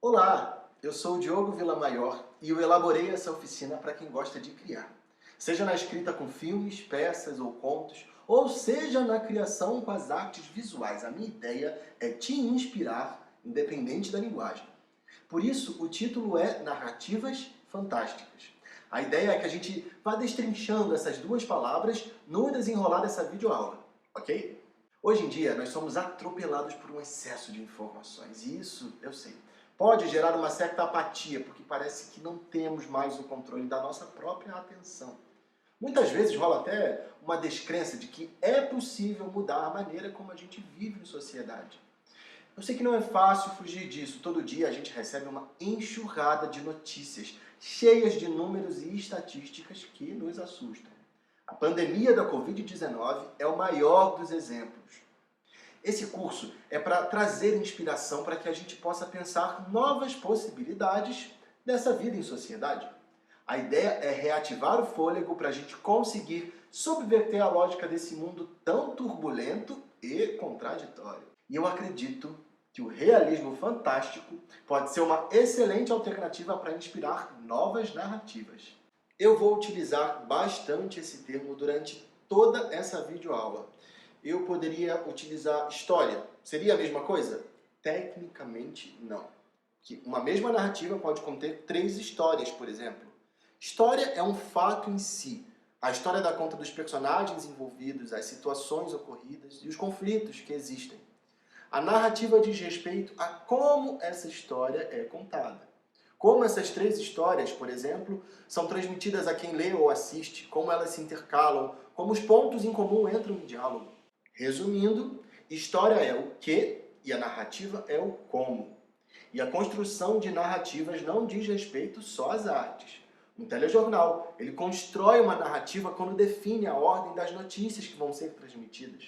Olá, eu sou o Diogo Villamaior e eu elaborei essa oficina para quem gosta de criar. Seja na escrita com filmes, peças ou contos, ou seja na criação com as artes visuais. A minha ideia é te inspirar, independente da linguagem. Por isso, o título é Narrativas Fantásticas. A ideia é que a gente vá destrinchando essas duas palavras no desenrolar dessa videoaula, ok? Hoje em dia, nós somos atropelados por um excesso de informações, e isso, eu sei, pode gerar uma certa apatia, porque parece que não temos mais o controle da nossa própria atenção. Muitas vezes rola até uma descrença de que é possível mudar a maneira como a gente vive em sociedade. Eu sei que não é fácil fugir disso. Todo dia a gente recebe uma enxurrada de notícias, cheias de números e estatísticas que nos assustam. A pandemia da Covid-19 é o maior dos exemplos. Esse curso é para trazer inspiração para que a gente possa pensar novas possibilidades dessa vida em sociedade. A ideia é reativar o fôlego para a gente conseguir subverter a lógica desse mundo tão turbulento e contraditório. E eu acredito que o realismo fantástico pode ser uma excelente alternativa para inspirar novas narrativas. Eu vou utilizar bastante esse termo durante toda essa videoaula. Eu poderia utilizar história. Seria a mesma coisa? Tecnicamente, não. Que uma mesma narrativa pode conter 3 histórias, por exemplo. História é um fato em si. A história dá conta dos personagens envolvidos, as situações ocorridas e os conflitos que existem. A narrativa diz respeito a como essa história é contada. Como essas 3 histórias, por exemplo, são transmitidas a quem lê ou assiste, como elas se intercalam, como os pontos em comum entram em diálogo. Resumindo, história é o que e a narrativa é o como. E a construção de narrativas não diz respeito só às artes. Um telejornal, ele constrói uma narrativa quando define a ordem das notícias que vão ser transmitidas.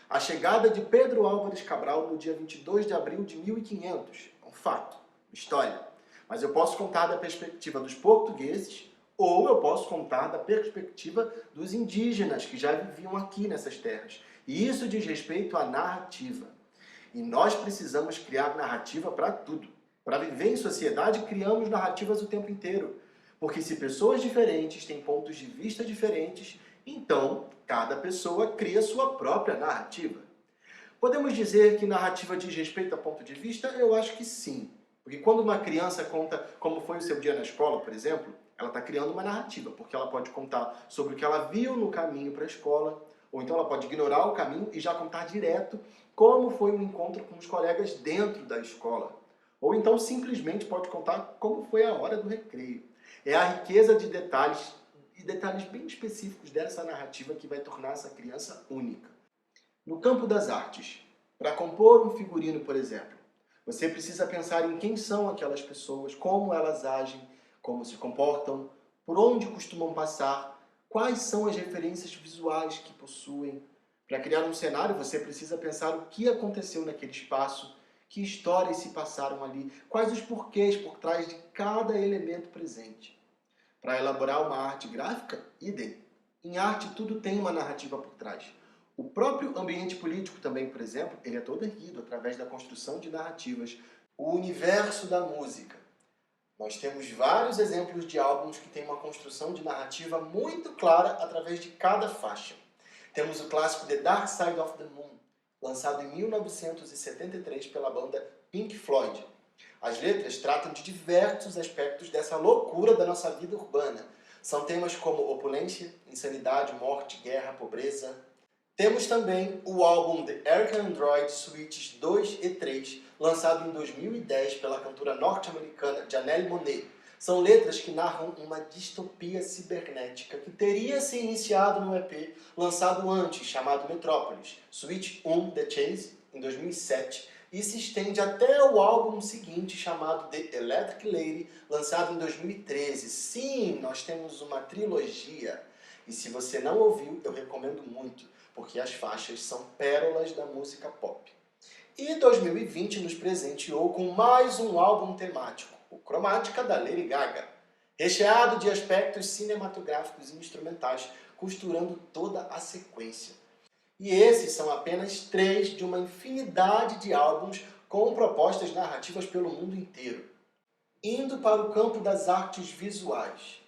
A chegada de Pedro Álvares Cabral no dia 22 de abril de 1500 é um fato, história. Mas eu posso contar da perspectiva dos portugueses ou eu posso contar da perspectiva dos indígenas que já viviam aqui nessas terras. E isso diz respeito à narrativa. E nós precisamos criar narrativa para tudo. Para viver em sociedade, criamos narrativas o tempo inteiro. Porque se pessoas diferentes têm pontos de vista diferentes, então cada pessoa cria sua própria narrativa. Podemos dizer que narrativa diz respeito a ponto de vista? Eu acho que sim. Porque quando uma criança conta como foi o seu dia na escola, por exemplo, ela está criando uma narrativa, porque ela pode contar sobre o que ela viu no caminho para a escola, ou então ela pode ignorar o caminho e já contar direto como foi o encontro com os colegas dentro da escola. Ou então simplesmente pode contar como foi a hora do recreio. É a riqueza de detalhes, e detalhes bem específicos dessa narrativa que vai tornar essa criança única. No campo das artes, para compor um figurino, por exemplo, você precisa pensar em quem são aquelas pessoas, como elas agem, como se comportam, por onde costumam passar, quais são as referências visuais que possuem. Para criar um cenário, você precisa pensar o que aconteceu naquele espaço, que histórias se passaram ali, quais os porquês por trás de cada elemento presente. Para elaborar uma arte gráfica, idem. Em arte, tudo tem uma narrativa por trás. O próprio ambiente político também, por exemplo, ele é todo erguido através da construção de narrativas. O universo da música. Nós temos vários exemplos de álbuns que têm uma construção de narrativa muito clara através de cada faixa. Temos o clássico The Dark Side of the Moon, lançado em 1973 pela banda Pink Floyd. As letras tratam de diversos aspectos dessa loucura da nossa vida urbana. São temas como opulência, insanidade, morte, guerra, pobreza. Temos também o álbum The Eric Android Suites 2 e 3, lançado em 2010 pela cantora norte-americana Janelle Monáe. São letras que narram uma distopia cibernética que teria se iniciado no EP lançado antes, chamado Metrópolis, Suite 1 The Chase, em 2007, e se estende até o álbum seguinte, chamado The Electric Lady, lançado em 2013. Sim, nós temos uma trilogia. E se você não ouviu, eu recomendo muito, porque as faixas são pérolas da música pop. E 2020 nos presenteou com mais um álbum temático, o Cromática, da Lady Gaga, recheado de aspectos cinematográficos e instrumentais, costurando toda a sequência. E esses são apenas 3 de uma infinidade de álbuns com propostas narrativas pelo mundo inteiro. Indo para o campo das artes visuais.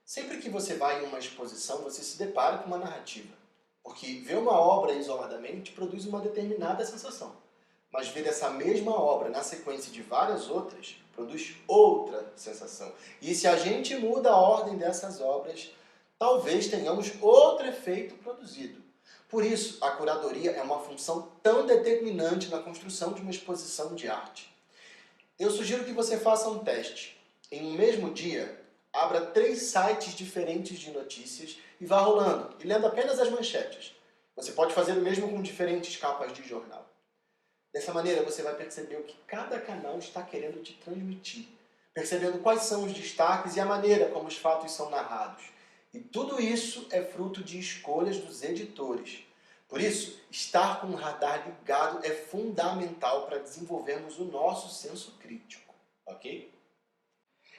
Sempre que você vai em uma exposição, você se depara com uma narrativa. Porque ver uma obra isoladamente produz uma determinada sensação. Mas ver essa mesma obra na sequência de várias outras produz outra sensação. E se a gente muda a ordem dessas obras, talvez tenhamos outro efeito produzido. Por isso, a curadoria é uma função tão determinante na construção de uma exposição de arte. Eu sugiro que você faça um teste. Em um mesmo dia, abra 3 sites diferentes de notícias e vá rolando, e lendo apenas as manchetes. Você pode fazer o mesmo com diferentes capas de jornal. Dessa maneira, você vai perceber o que cada canal está querendo te transmitir, percebendo quais são os destaques e a maneira como os fatos são narrados. E tudo isso é fruto de escolhas dos editores. Por isso, estar com o radar ligado é fundamental para desenvolvermos o nosso senso crítico, ok?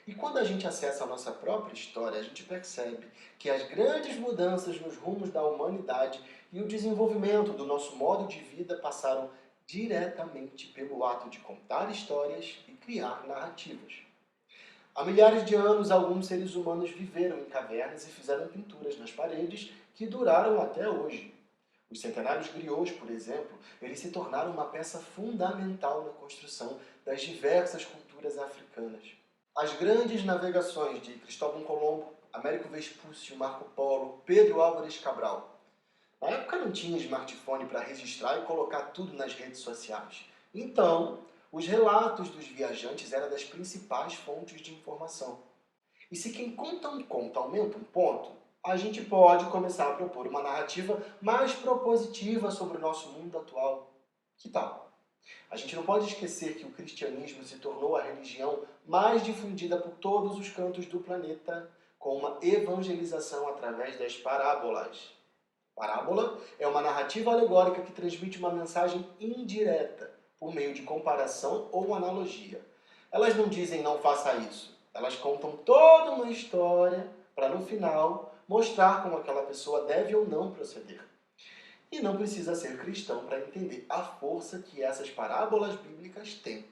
E quando a gente acessa a nossa própria história, a gente percebe que as grandes mudanças nos rumos da humanidade e o desenvolvimento do nosso modo de vida passaram diretamente pelo ato de contar histórias e criar narrativas. Há milhares de anos, alguns seres humanos viveram em cavernas e fizeram pinturas nas paredes que duraram até hoje. Os centenários griots, por exemplo, eles se tornaram uma peça fundamental na construção das diversas culturas africanas. As grandes navegações de Cristóvão Colombo, Américo Vespúcio, Marco Polo, Pedro Álvares Cabral. Na época não tinha smartphone para registrar e colocar tudo nas redes sociais. Então, os relatos dos viajantes eram das principais fontes de informação. E se quem conta um conto aumenta um ponto, a gente pode começar a propor uma narrativa mais propositiva sobre o nosso mundo atual. Que tal? A gente não pode esquecer que o cristianismo se tornou a religião mais difundida por todos os cantos do planeta, com uma evangelização através das parábolas. Parábola é uma narrativa alegórica que transmite uma mensagem indireta, por meio de comparação ou analogia. Elas não dizem não faça isso. Elas contam toda uma história para, no final, mostrar como aquela pessoa deve ou não proceder. E não precisa ser cristão para entender a força que essas parábolas bíblicas têm.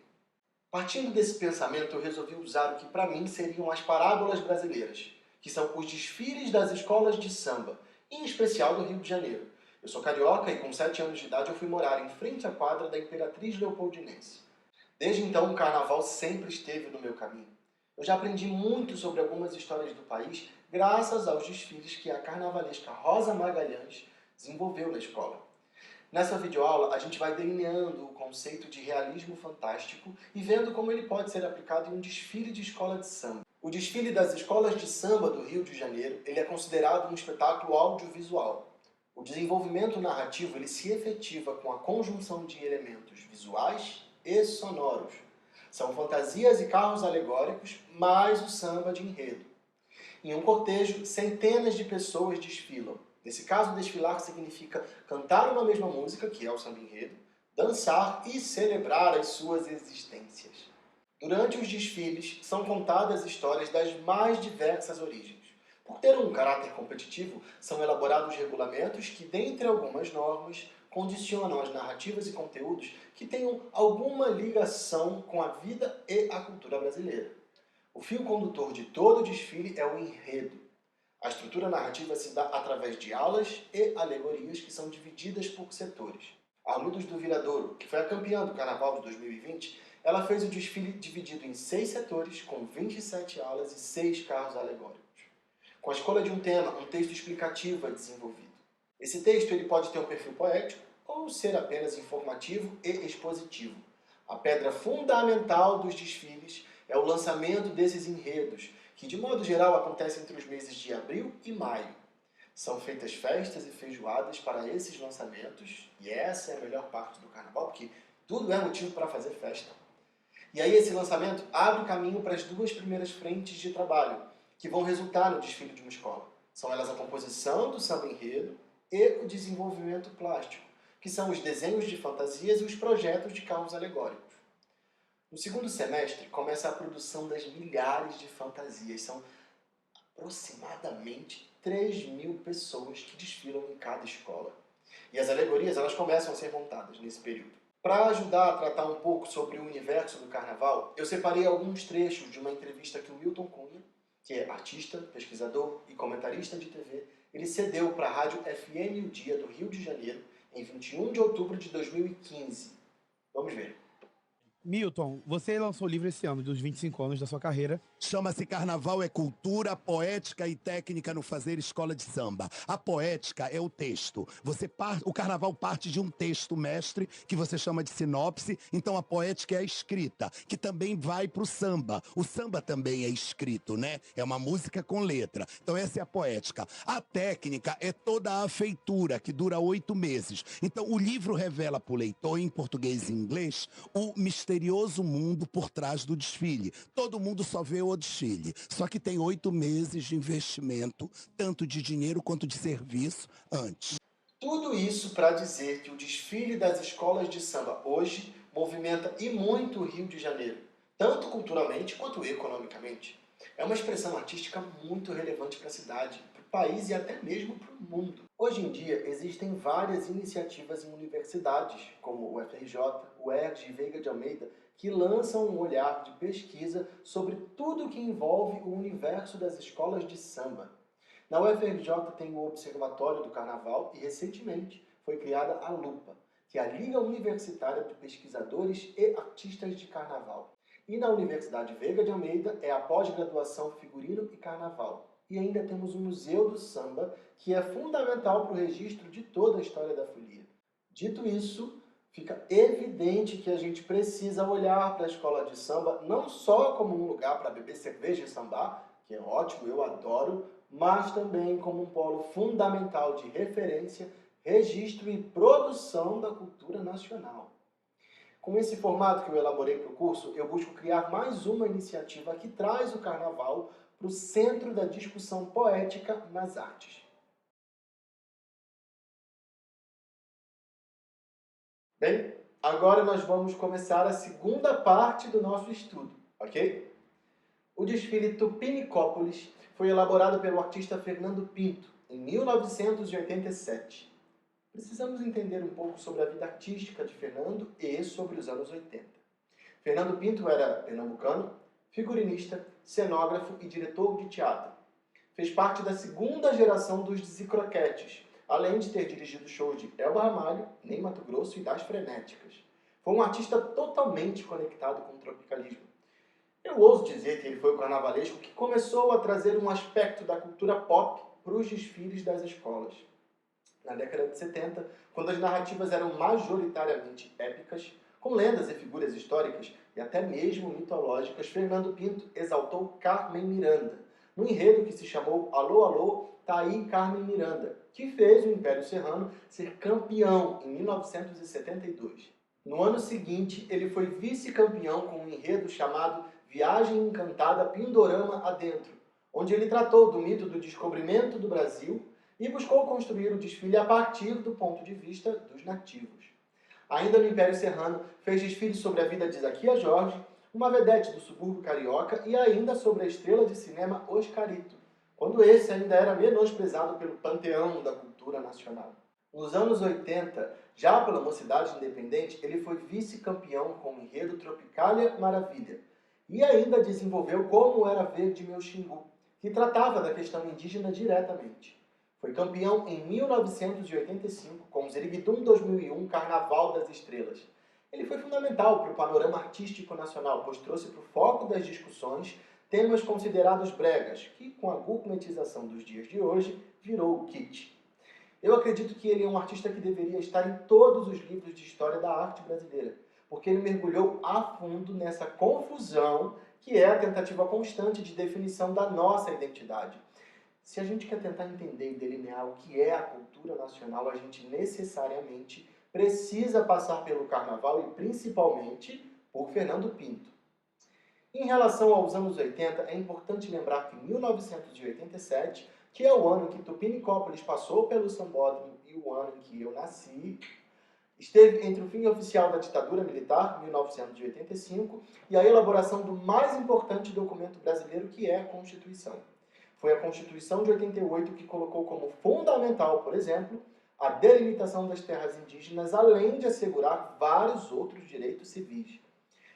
Partindo desse pensamento, eu resolvi usar o que para mim seriam as parábolas brasileiras, que são os desfiles das escolas de samba, em especial do Rio de Janeiro. Eu sou carioca e com 7 anos de idade eu fui morar em frente à quadra da Imperatriz Leopoldinense. Desde então o carnaval sempre esteve no meu caminho. Eu já aprendi muito sobre algumas histórias do país graças aos desfiles que a carnavalesca Rosa Magalhães desenvolveu na escola. Nessa videoaula, a gente vai delineando o conceito de realismo fantástico e vendo como ele pode ser aplicado em um desfile de escola de samba. O desfile das escolas de samba do Rio de Janeiro ele é considerado um espetáculo audiovisual. O desenvolvimento narrativo ele se efetiva com a conjunção de elementos visuais e sonoros. São fantasias e carros alegóricos, mais o samba de enredo. Em um cortejo, centenas de pessoas desfilam. Nesse caso, desfilar significa cantar uma mesma música, que é o samba enredo, dançar e celebrar as suas existências. Durante os desfiles, são contadas histórias das mais diversas origens. Por ter um caráter competitivo, são elaborados regulamentos que, dentre algumas normas, condicionam as narrativas e conteúdos que tenham alguma ligação com a vida e a cultura brasileira. O fio condutor de todo o desfile é o enredo. A estrutura narrativa se dá através de aulas e alegorias que são divididas por setores. A Armidos do Viradouro, que foi a campeã do Carnaval de 2020, ela fez o desfile dividido em 6 setores, com 27 aulas e 6 carros alegóricos. Com a escolha de um tema, um texto explicativo é desenvolvido. Esse texto ele pode ter um perfil poético ou ser apenas informativo e expositivo. A pedra fundamental dos desfiles é o lançamento desses enredos, que de modo geral acontece entre os meses de abril e maio. São feitas festas e feijoadas para esses lançamentos, e essa é a melhor parte do carnaval, porque tudo é motivo para fazer festa. E aí esse lançamento abre o caminho para as 2 primeiras frentes de trabalho, que vão resultar no desfile de uma escola. São elas a composição do samba enredo e o desenvolvimento plástico, que são os desenhos de fantasias e os projetos de carros alegóricos. No segundo semestre, começa a produção das milhares de fantasias. São aproximadamente 3.000 pessoas que desfilam em cada escola. E as alegorias elas começam a ser montadas nesse período. Para ajudar a tratar um pouco sobre o universo do carnaval, eu separei alguns trechos de uma entrevista que o Milton Cunha, que é artista, pesquisador e comentarista de TV, ele cedeu para a Rádio FM O Dia do Rio de Janeiro em 21 de outubro de 2015. Vamos ver. Milton, você lançou o livro esse ano, dos 25 anos da sua carreira. Chama-se Carnaval é Cultura, Poética e Técnica no Fazer Escola de Samba. A poética é o texto. O carnaval parte de um texto mestre, que você chama de sinopse, então a poética é a escrita, que também vai para o samba. O samba também é escrito, né? É uma música com letra. Então essa é a poética. A técnica é toda a feitura, que dura 8 meses. Então o livro revela para o leitor, em português e inglês, o misterioso mundo por trás do desfile. Todo mundo só vê o desfile. Só que tem 8 meses de investimento, tanto de dinheiro quanto de serviço, antes. Tudo isso para dizer que o desfile das escolas de samba hoje movimenta e muito o Rio de Janeiro, tanto culturalmente quanto economicamente. É uma expressão artística muito relevante para a cidade, para o país e até mesmo para o mundo. Hoje em dia existem várias iniciativas em universidades, como o FRJ, o ERJ e Veiga de Almeida, que lançam um olhar de pesquisa sobre tudo que envolve o universo das escolas de samba. Na UFRJ tem o Observatório do Carnaval e, recentemente, foi criada a Lupa, que é a Liga Universitária de Pesquisadores e Artistas de Carnaval. E na Universidade Veiga de Almeida é a pós-graduação Figurino e Carnaval. E ainda temos o Museu do Samba, que é fundamental para o registro de toda a história da folia. Dito isso, fica evidente que a gente precisa olhar para a escola de samba não só como um lugar para beber cerveja e sambar, que é ótimo, eu adoro, mas também como um polo fundamental de referência, registro e produção da cultura nacional. Com esse formato que eu elaborei para o curso, eu busco criar mais uma iniciativa que traz o carnaval para o centro da discussão poética nas artes. Bem, agora nós vamos começar a segunda parte do nosso estudo, ok? O desfile Tupinicópolis foi elaborado pelo artista Fernando Pinto, em 1987. Precisamos entender um pouco sobre a vida artística de Fernando e sobre os anos 80. Fernando Pinto era pernambucano, figurinista, cenógrafo e diretor de teatro. Fez parte da segunda geração dos Zicroquetes, além de ter dirigido shows de Elba Ramalho, Ney Matogrosso e das Frenéticas. Foi um artista totalmente conectado com o tropicalismo. Eu ouso dizer que ele foi o carnavalesco que começou a trazer um aspecto da cultura pop para os desfiles das escolas. Na década de 70, quando as narrativas eram majoritariamente épicas, com lendas e figuras históricas e até mesmo mitológicas, Fernando Pinto exaltou Carmen Miranda, no enredo que se chamou Alô, Alô, tá aí Carmen Miranda, que fez o Império Serrano ser campeão em 1972. No ano seguinte, ele foi vice-campeão com um enredo chamado Viagem Encantada Pindorama Adentro, onde ele tratou do mito do descobrimento do Brasil e buscou construir o desfile a partir do ponto de vista dos nativos. Ainda no Império Serrano, fez desfiles sobre a vida de Zaquia Jorge, uma vedete do subúrbio carioca, e ainda sobre a estrela de cinema Oscarito, quando esse ainda era menosprezado pelo panteão da cultura nacional. Nos anos 80, já pela Mocidade Independente, ele foi vice-campeão com o enredo Tropicália Maravilha, e ainda desenvolveu Como Era Verde Meu Xingu, que tratava da questão indígena diretamente. Foi campeão em 1985 com o Ziriguidum 2001 Carnaval das Estrelas. Ele foi fundamental para o panorama artístico nacional, pois trouxe para o foco das discussões temas considerados bregas, que com a gourmetização dos dias de hoje virou o kit. Eu acredito que ele é um artista que deveria estar em todos os livros de história da arte brasileira, porque ele mergulhou a fundo nessa confusão que é a tentativa constante de definição da nossa identidade. Se a gente quer tentar entender e delinear o que é a cultura nacional, a gente necessariamente precisa passar pelo carnaval e principalmente por Fernando Pinto. Em relação aos anos 80, é importante lembrar que 1987, que é o ano em que Tupinicópolis passou pelo Sambódromo e o ano em que eu nasci, esteve entre o fim oficial da ditadura militar, 1985, e a elaboração do mais importante documento brasileiro, que é a Constituição. Foi a Constituição de 88 que colocou como fundamental, por exemplo, a delimitação das terras indígenas, além de assegurar vários outros direitos civis.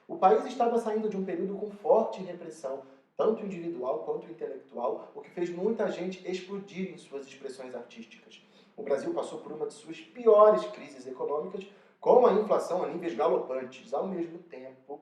O país estava saindo de um período com forte repressão, tanto individual quanto intelectual, o que fez muita gente explodir em suas expressões artísticas. O Brasil passou por uma de suas piores crises econômicas, com a inflação a níveis galopantes. Ao mesmo tempo,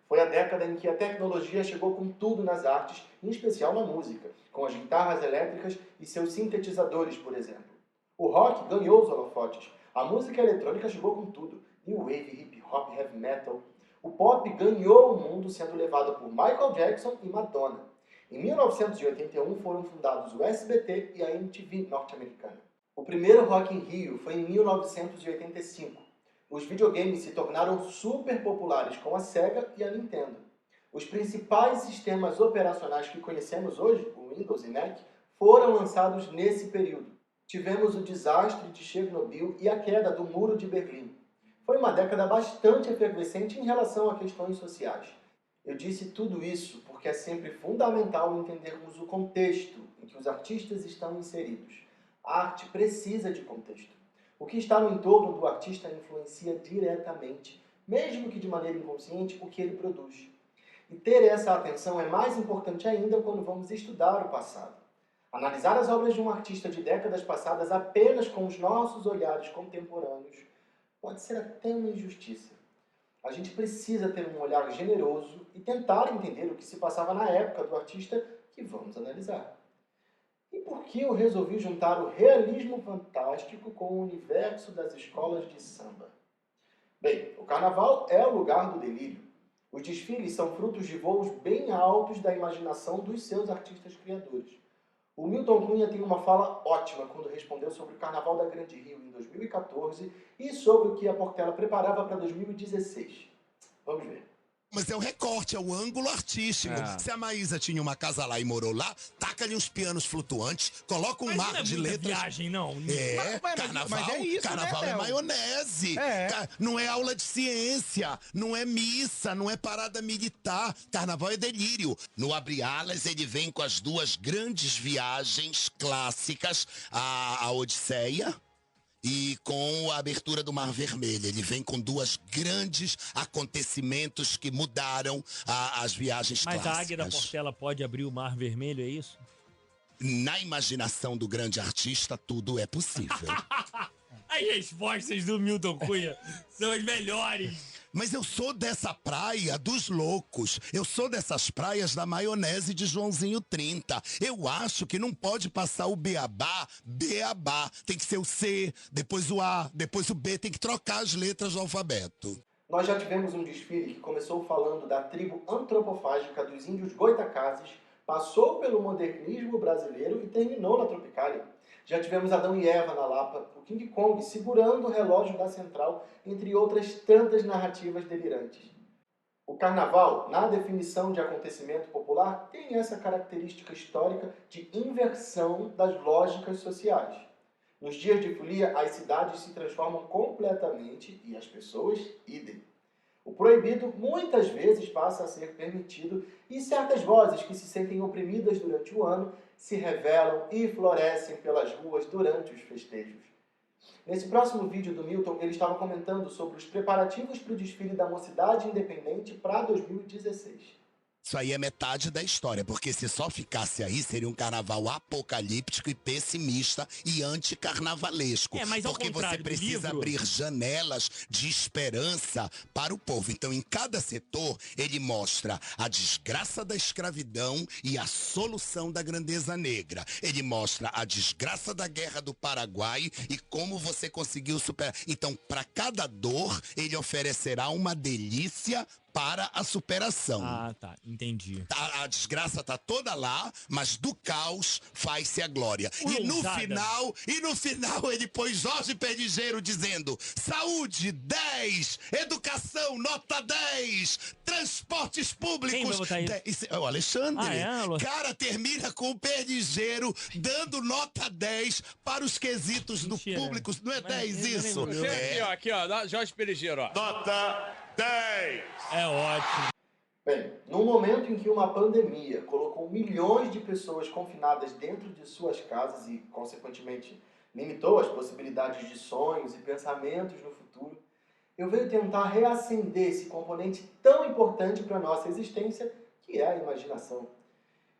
foi a década em que a tecnologia chegou com tudo nas artes, em especial na música, com as guitarras elétricas e seus sintetizadores, por exemplo. O rock ganhou os holofotes, a música eletrônica chegou com tudo, new wave, hip hop, heavy metal. O pop ganhou o mundo sendo levado por Michael Jackson e Madonna. Em 1981 foram fundados o SBT e a MTV norte-americana. O primeiro Rock in Rio foi em 1985. Os videogames se tornaram super populares com a Sega e a Nintendo. Os principais sistemas operacionais que conhecemos hoje, o Windows e Mac, foram lançados nesse período. Tivemos o desastre de Chernobyl e a queda do Muro de Berlim. Foi uma década bastante efervescente em relação a questões sociais. Eu disse tudo isso porque é sempre fundamental entendermos o contexto em que os artistas estão inseridos. A arte precisa de contexto. O que está no entorno do artista influencia diretamente, mesmo que de maneira inconsciente, o que ele produz. E ter essa atenção é mais importante ainda quando vamos estudar o passado. Analisar as obras de um artista de décadas passadas apenas com os nossos olhares contemporâneos pode ser até uma injustiça. A gente precisa ter um olhar generoso e tentar entender o que se passava na época do artista que vamos analisar. E por que eu resolvi juntar o realismo fantástico com o universo das escolas de samba? Bem, o carnaval é o lugar do delírio. Os desfiles são frutos de voos bem altos da imaginação dos seus artistas criadores. O Milton Cunha tem uma fala ótima quando respondeu sobre o Carnaval da Grande Rio em 2014 e sobre o que a Portela preparava para 2016. Vamos ver. Mas é o recorte, é o ângulo artístico. Se a Maísa tinha uma casa lá e morou lá, taca-lhe uns pianos flutuantes, coloca um mar de letras. Viagem, não. Carnaval, mas é isso, carnaval né, é Léo? maionese. É. Não é aula de ciência, não é missa, não é parada militar. Carnaval é delírio. No Abre Alas, ele vem com as duas grandes viagens clássicas, a Odisseia e com a abertura do Mar Vermelho. Ele vem com duas grandes acontecimentos que mudaram as viagens Mas clássicas. a Águia da Portela pode abrir o Mar Vermelho, é isso? Na imaginação do grande artista, tudo é possível. As respostas do Milton Cunha são as melhores. Mas eu sou dessa praia dos loucos. Eu sou dessas praias da maionese de Joãozinho 30. Eu acho que não pode passar o beabá. Tem que ser o C, depois o A, depois o B. Tem que trocar as letras do alfabeto. Nós já tivemos um desfile que começou falando da tribo antropofágica dos índios goitacazes, passou pelo modernismo brasileiro e terminou na Tropicália. Já tivemos Adão e Eva na Lapa, o King Kong segurando o relógio da Central, entre outras tantas narrativas delirantes. O carnaval, na definição de acontecimento popular, tem essa característica histórica de inversão das lógicas sociais. Nos dias de folia, as cidades se transformam completamente e as pessoas, idem. O proibido muitas vezes passa a ser permitido e certas vozes que se sentem oprimidas durante o ano se revelam e florescem pelas ruas durante os festejos. Nesse próximo vídeo do Milton, ele estava comentando sobre os preparativos para o desfile da Mocidade Independente para 2016. Isso aí é metade da história, porque se só ficasse aí, seria um carnaval apocalíptico e pessimista e anticarnavalesco. Mas ao porque você contrário do precisa livro... abrir janelas de esperança para o povo. Então, em cada setor, ele mostra a desgraça da escravidão e a solução da grandeza negra. Ele mostra a desgraça da Guerra do Paraguai e como você conseguiu superar. Então, para cada dor, ele oferecerá uma delícia para a superação. Ah, tá. Entendi. A desgraça tá toda lá, mas do caos faz-se a glória. E no final ele põe Jorge Perligeiro dizendo: saúde, 10, educação, nota 10, transportes públicos. Quem vai botar isso? Isso é o Alexandre. Alô? Cara, termina com o Perligeiro dando nota 10 para os quesitos Mentira. do público. Não é 10 eu isso? nem lembro. Aqui, ó, Jorge Perligeiro, ó. Nota 10! É ótimo. Bem, num momento em que uma pandemia colocou milhões de pessoas confinadas dentro de suas casas e, consequentemente, limitou as possibilidades de sonhos e pensamentos no futuro, eu venho tentar reacender esse componente tão importante para a nossa existência, que é a imaginação.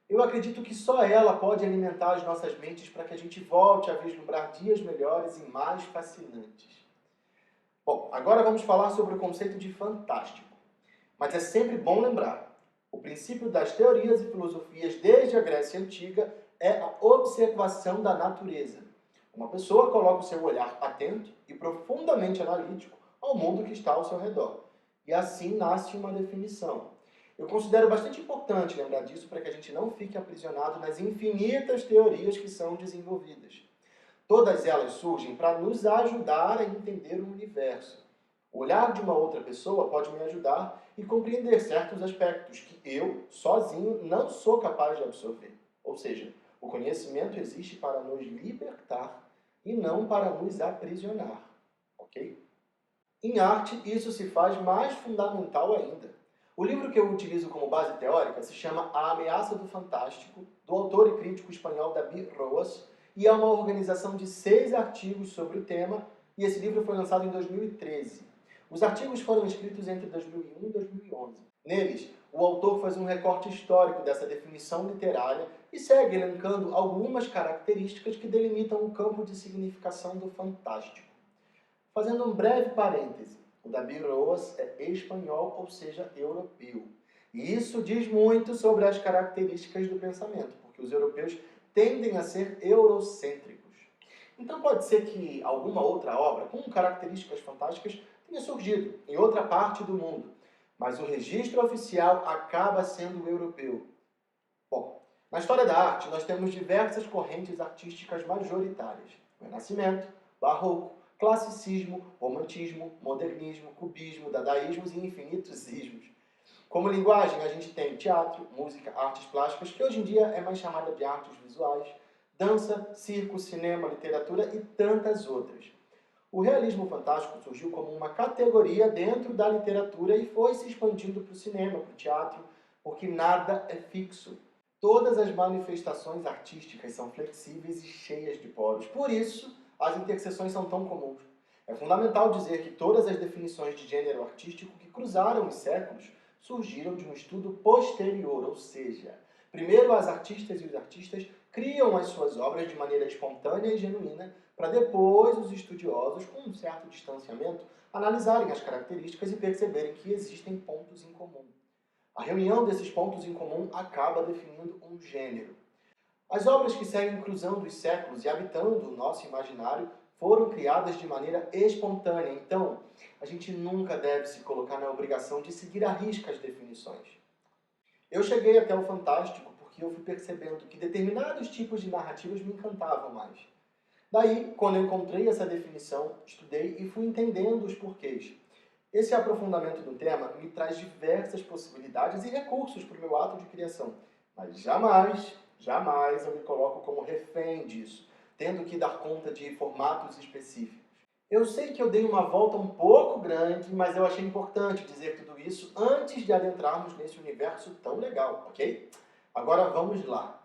Eu acredito que só ela pode alimentar as nossas mentes para que a gente volte a vislumbrar dias melhores e mais fascinantes. Bom, agora vamos falar sobre o conceito de fantástico. Mas é sempre bom lembrar, o princípio das teorias e filosofias desde a Grécia Antiga é a observação da natureza. Uma pessoa coloca o seu olhar atento e profundamente analítico ao mundo que está ao seu redor. E assim nasce uma definição. Eu considero bastante importante lembrar disso para que a gente não fique aprisionado nas infinitas teorias que são desenvolvidas. Todas elas surgem para nos ajudar a entender o universo. O olhar de uma outra pessoa pode me ajudar e compreender certos aspectos que eu, sozinho, não sou capaz de absorver. Ou seja, o conhecimento existe para nos libertar e não para nos aprisionar. Ok? Em arte, isso se faz mais fundamental ainda. O livro que eu utilizo como base teórica se chama A Ameaça do Fantástico, do autor e crítico espanhol David Roas, e é uma organização de 6 artigos sobre o tema, e esse livro foi lançado em 2013. Os artigos foram escritos entre 2001 e 2011. Neles, o autor faz um recorte histórico dessa definição literária e segue elencando algumas características que delimitam o campo de significação do fantástico. Fazendo um breve parêntese, o David Roas é espanhol, ou seja, europeu. E isso diz muito sobre as características do pensamento, porque os europeus tendem a ser eurocêntricos. Então pode ser que alguma outra obra com características fantásticas tenha surgido em outra parte do mundo, mas o registro oficial acaba sendo europeu. Bom, na história da arte nós temos diversas correntes artísticas majoritárias: o Renascimento, Barroco, Classicismo, Romantismo, Modernismo, Cubismo, Dadaísmos e infinitos ismos. Como linguagem, a gente tem teatro, música, artes plásticas, que hoje em dia é mais chamada de artes visuais, dança, circo, cinema, literatura e tantas outras. O realismo fantástico surgiu como uma categoria dentro da literatura e foi se expandindo para o cinema, para o teatro, porque nada é fixo. Todas as manifestações artísticas são flexíveis e cheias de poros. Por isso, as interseções são tão comuns. É fundamental dizer que todas as definições de gênero artístico que cruzaram os séculos surgiram de um estudo posterior, ou seja, primeiro as artistas e os artistas criam as suas obras de maneira espontânea e genuína, para depois os estudiosos, com um certo distanciamento, analisarem as características e perceberem que existem pontos em comum. A reunião desses pontos em comum acaba definindo um gênero. As obras que seguem cruzando os séculos e habitando o nosso imaginário foram criadas de maneira espontânea, então a gente nunca deve se colocar na obrigação de seguir à risca as definições. Eu cheguei até o fantástico porque eu fui percebendo que determinados tipos de narrativas me encantavam mais. Daí, quando eu encontrei essa definição, estudei e fui entendendo os porquês. Esse aprofundamento do tema me traz diversas possibilidades e recursos para o meu ato de criação, mas jamais eu me coloco como refém disso, tendo que dar conta de formatos específicos. Eu sei que eu dei uma volta um pouco grande, mas eu achei importante dizer tudo isso antes de adentrarmos nesse universo tão legal, ok? Agora vamos lá.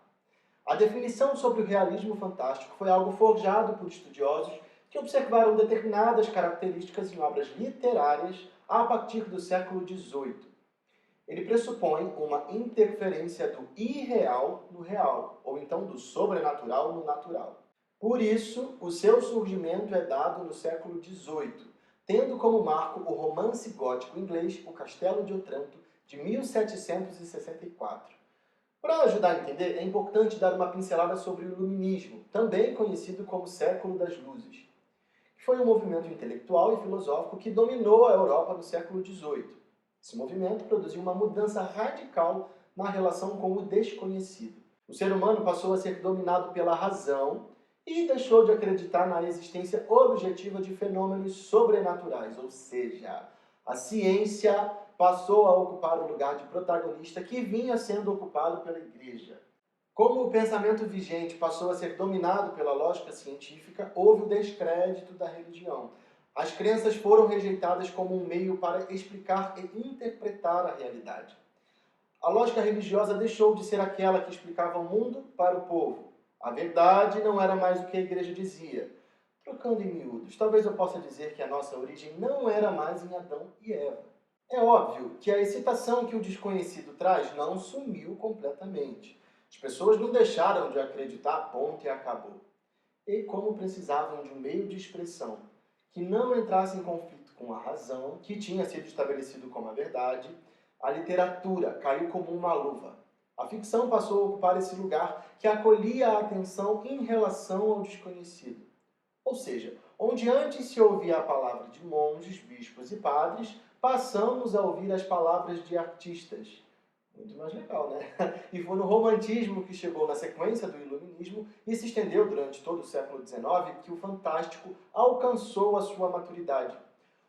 A definição sobre o realismo fantástico foi algo forjado por estudiosos que observaram determinadas características em obras literárias a partir do século XVIII. Ele pressupõe uma interferência do irreal no real, ou então do sobrenatural no natural. Por isso, o seu surgimento é dado no século XVIII, tendo como marco o romance gótico inglês O Castelo de Otranto, de 1764. Para ajudar a entender, é importante dar uma pincelada sobre o Iluminismo, também conhecido como Século das Luzes, que foi um movimento intelectual e filosófico que dominou a Europa no século XVIII. Esse movimento produziu uma mudança radical na relação com o desconhecido. O ser humano passou a ser dominado pela razão e deixou de acreditar na existência objetiva de fenômenos sobrenaturais, ou seja, a ciência passou a ocupar o lugar de protagonista que vinha sendo ocupado pela Igreja. Como o pensamento vigente passou a ser dominado pela lógica científica, houve o descrédito da religião. As crenças foram rejeitadas como um meio para explicar e interpretar a realidade. A lógica religiosa deixou de ser aquela que explicava o mundo para o povo. A verdade não era mais o que a Igreja dizia. Trocando em miúdos, talvez eu possa dizer que a nossa origem não era mais em Adão e Eva. É óbvio que a excitação que o desconhecido traz não sumiu completamente. As pessoas não deixaram de acreditar, ponto e acabou. E como precisavam de um meio de expressão que não entrasse em conflito com a razão, que tinha sido estabelecido como a verdade, a literatura caiu como uma luva. A ficção passou a ocupar esse lugar que acolhia a atenção em relação ao desconhecido. Ou seja, onde antes se ouvia a palavra de monges, bispos e padres, passamos a ouvir as palavras de artistas. Muito mais legal, né? E foi no romantismo que chegou na sequência do iluminismo e se estendeu durante todo o século XIX que o fantástico alcançou a sua maturidade.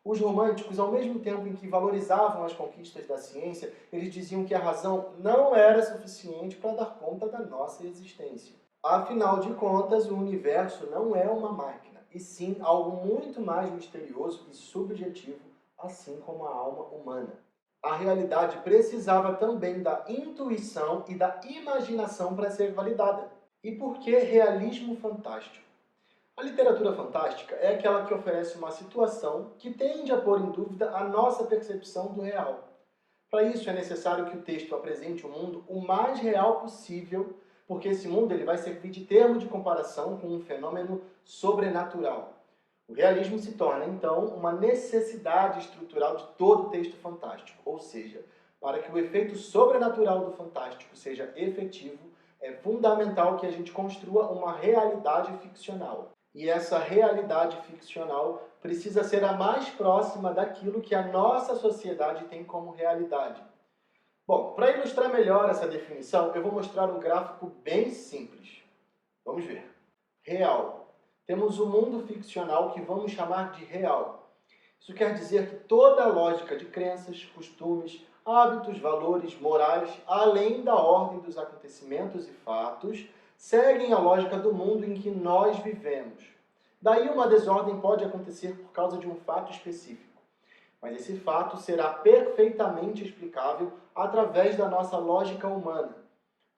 Os românticos, ao mesmo tempo em que valorizavam as conquistas da ciência, eles diziam que a razão não era suficiente para dar conta da nossa existência. Afinal de contas, o universo não é uma máquina, e sim algo muito mais misterioso e subjetivo, assim como a alma humana. A realidade precisava também da intuição e da imaginação para ser validada. E por que realismo fantástico? A literatura fantástica é aquela que oferece uma situação que tende a pôr em dúvida a nossa percepção do real. Para isso é necessário que o texto apresente o mundo o mais real possível, porque esse mundo ele vai servir de termo de comparação com um fenômeno sobrenatural. O realismo se torna, então, uma necessidade estrutural de todo texto fantástico, ou seja, para que o efeito sobrenatural do fantástico seja efetivo, é fundamental que a gente construa uma realidade ficcional. E essa realidade ficcional precisa ser a mais próxima daquilo que a nossa sociedade tem como realidade. Bom, para ilustrar melhor essa definição, eu vou mostrar um gráfico bem simples. Vamos ver. Real. Temos um mundo ficcional que vamos chamar de real. Isso quer dizer que toda a lógica de crenças, costumes, hábitos, valores, morais, além da ordem dos acontecimentos e fatos, seguem a lógica do mundo em que nós vivemos. Daí uma desordem pode acontecer por causa de um fato específico. Mas esse fato será perfeitamente explicável através da nossa lógica humana.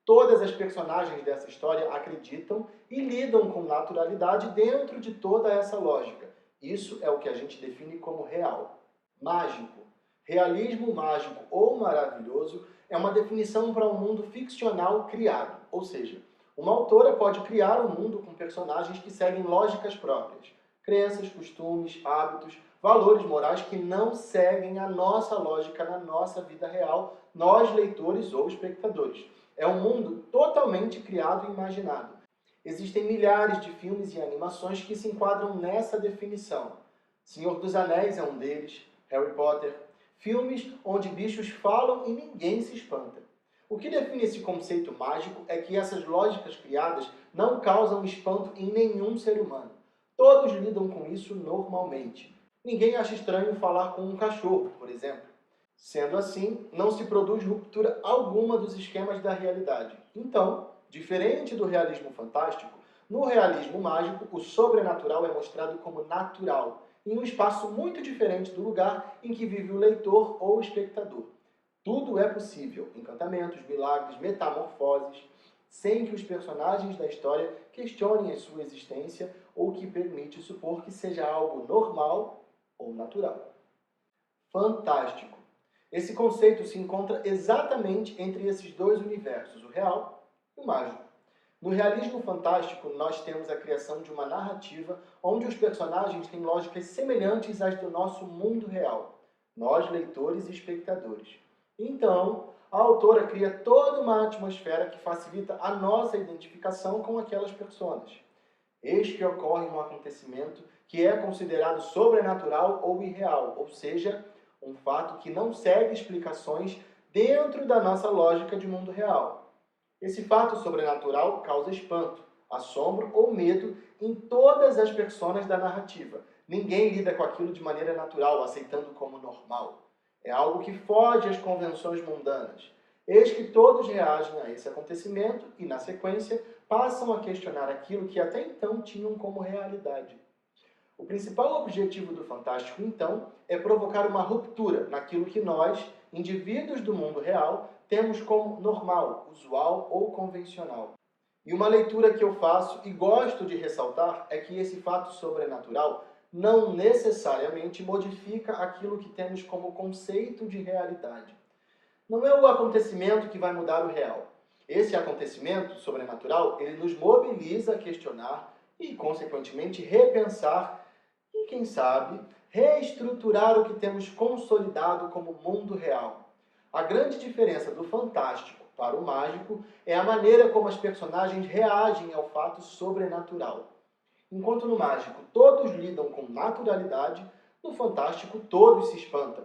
Todas as personagens dessa história acreditam e lidam com naturalidade dentro de toda essa lógica. Isso é o que a gente define como real. Mágico. Realismo mágico ou maravilhoso é uma definição para um mundo ficcional criado. Ou seja, uma autora pode criar um mundo com personagens que seguem lógicas próprias. Crenças, costumes, hábitos, valores morais que não seguem a nossa lógica na nossa vida real, nós leitores ou espectadores. É um mundo totalmente criado e imaginado. Existem milhares de filmes e animações que se enquadram nessa definição. Senhor dos Anéis é um deles, Harry Potter. Filmes onde bichos falam e ninguém se espanta. O que define esse conceito mágico é que essas lógicas criadas não causam espanto em nenhum ser humano. Todos lidam com isso normalmente. Ninguém acha estranho falar com um cachorro, por exemplo. Sendo assim, não se produz ruptura alguma dos esquemas da realidade. Então, diferente do realismo fantástico, no realismo mágico, o sobrenatural é mostrado como natural, em um espaço muito diferente do lugar em que vive o leitor ou o espectador. Tudo é possível, encantamentos, milagres, metamorfoses, sem que os personagens da história questionem a sua existência ou que permite supor que seja algo normal ou natural. Fantástico. Esse conceito se encontra exatamente entre esses dois universos, o real e o mágico. No realismo fantástico, nós temos a criação de uma narrativa onde os personagens têm lógicas semelhantes às do nosso mundo real, nós leitores e espectadores. Então, a autora cria toda uma atmosfera que facilita a nossa identificação com aquelas personas. Eis que ocorre um acontecimento que é considerado sobrenatural ou irreal, ou seja, um fato que não segue explicações dentro da nossa lógica de mundo real. Esse fato sobrenatural causa espanto, assombro ou medo em todas as personas da narrativa. Ninguém lida com aquilo de maneira natural, aceitando como normal. É algo que foge às convenções mundanas. Eis que todos reagem a esse acontecimento e, na sequência, passam a questionar aquilo que até então tinham como realidade. O principal objetivo do fantástico, então, é provocar uma ruptura naquilo que nós, indivíduos do mundo real, temos como normal, usual ou convencional. E uma leitura que eu faço e gosto de ressaltar é que esse fato sobrenatural não necessariamente modifica aquilo que temos como conceito de realidade. Não é o acontecimento que vai mudar o real. Esse acontecimento sobrenatural, ele nos mobiliza a questionar e, consequentemente, repensar e, quem sabe, reestruturar o que temos consolidado como mundo real. A grande diferença do fantástico para o mágico é a maneira como as personagens reagem ao fato sobrenatural. Enquanto no mágico todos lidam com naturalidade, no fantástico todos se espantam.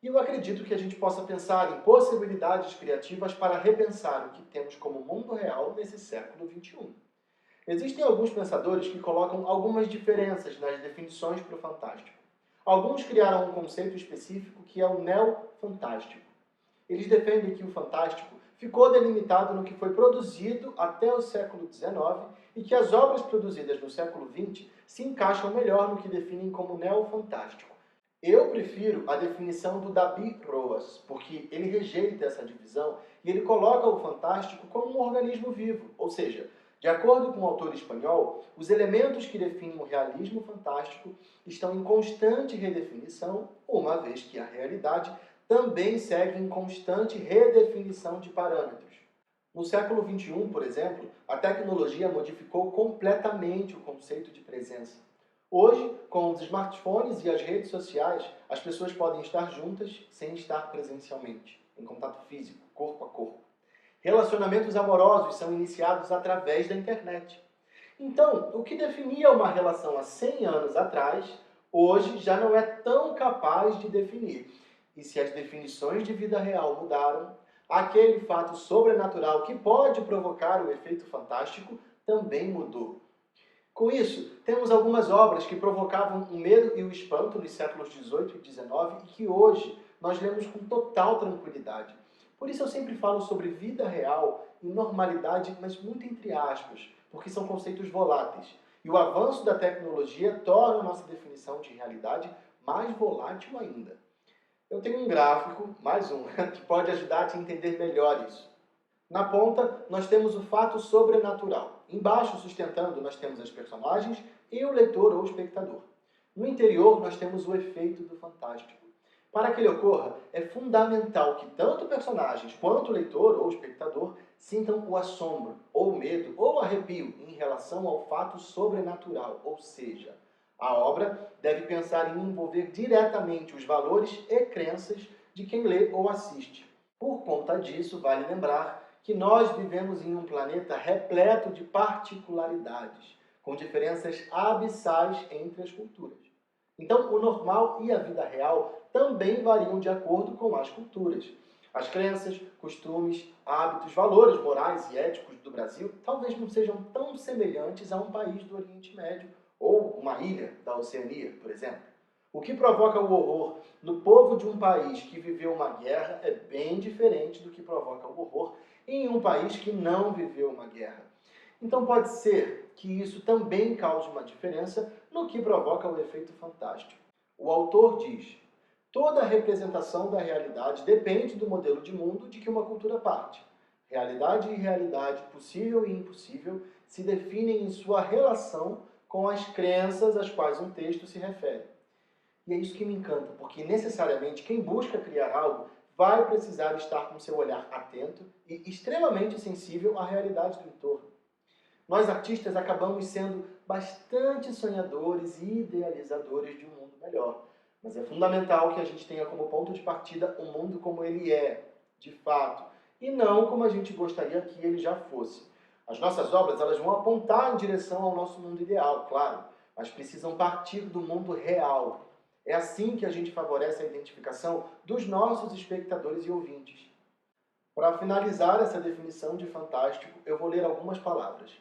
E eu acredito que a gente possa pensar em possibilidades criativas para repensar o que temos como mundo real nesse século XXI. Existem alguns pensadores que colocam algumas diferenças nas definições para o fantástico. Alguns criaram um conceito específico que é o neofantástico. Eles defendem que o fantástico ficou delimitado no que foi produzido até o século XIX e que as obras produzidas no século XX se encaixam melhor no que definem como neofantástico. Eu prefiro a definição do David Roas, porque ele rejeita essa divisão e ele coloca o fantástico como um organismo vivo, ou seja, de acordo com o autor espanhol, os elementos que definem o realismo fantástico estão em constante redefinição, uma vez que a realidade também segue em constante redefinição de parâmetros. No século XXI, por exemplo, a tecnologia modificou completamente o conceito de presença. Hoje, com os smartphones e as redes sociais, as pessoas podem estar juntas sem estar presencialmente, em contato físico, corpo a corpo. Relacionamentos amorosos são iniciados através da internet. Então, o que definia uma relação há 100 anos atrás, hoje já não é tão capaz de definir. E se as definições de vida real mudaram, aquele fato sobrenatural que pode provocar o efeito fantástico também mudou. Com isso, temos algumas obras que provocavam o medo e o espanto nos séculos XVIII e XIX e que hoje nós lemos com total tranquilidade. Por isso eu sempre falo sobre vida real e normalidade, mas muito entre aspas, porque são conceitos voláteis. E o avanço da tecnologia torna a nossa definição de realidade mais volátil ainda. Eu tenho um gráfico, mais um, que pode ajudar a te entender melhor isso. Na ponta, nós temos o fato sobrenatural. Embaixo, sustentando, nós temos as personagens e o leitor ou espectador. No interior, nós temos o efeito do fantástico. Para que ele ocorra, é fundamental que tanto personagens quanto o leitor ou espectador sintam o assombro, ou o medo, ou o arrepio em relação ao fato sobrenatural, ou seja, a obra deve pensar em envolver diretamente os valores e crenças de quem lê ou assiste. Por conta disso, vale lembrar que nós vivemos em um planeta repleto de particularidades, com diferenças abissais entre as culturas. Então, o normal e a vida real também variam de acordo com as culturas. As crenças, costumes, hábitos, valores morais e éticos do Brasil talvez não sejam tão semelhantes a um país do Oriente Médio ou uma ilha da Oceania, por exemplo. O que provoca o horror no povo de um país que viveu uma guerra é bem diferente do que provoca o horror em um país que não viveu uma guerra. Então pode ser que isso também cause uma diferença no que provoca o efeito fantástico. O autor diz: toda representação da realidade depende do modelo de mundo de que uma cultura parte. Realidade e irrealidade, possível e impossível, se definem em sua relação com as crenças às quais um texto se refere. E é isso que me encanta, porque necessariamente quem busca criar algo vai precisar estar com seu olhar atento e extremamente sensível à realidade do entorno. Nós artistas acabamos sendo bastante sonhadores e idealizadores de um mundo melhor, mas é fundamental que a gente tenha como ponto de partida um mundo como ele é, de fato, e não como a gente gostaria que ele já fosse. As nossas obras elas vão apontar em direção ao nosso mundo ideal, claro, mas precisam partir do mundo real. É assim que a gente favorece a identificação dos nossos espectadores e ouvintes. Para finalizar essa definição de fantástico, eu vou ler algumas palavras.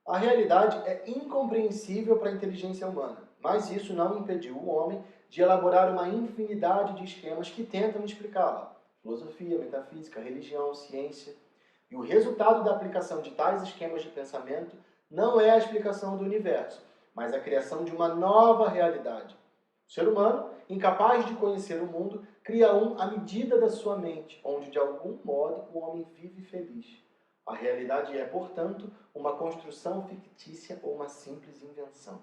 A realidade é incompreensível para a inteligência humana, mas isso não impediu o homem de elaborar uma infinidade de esquemas que tentam explicá-la. Filosofia, metafísica, religião, ciência. E o resultado da aplicação de tais esquemas de pensamento não é a explicação do universo, mas a criação de uma nova realidade. O ser humano, incapaz de conhecer o mundo, cria um à medida da sua mente, onde de algum modo o homem vive feliz. A realidade é, portanto, uma construção fictícia ou uma simples invenção.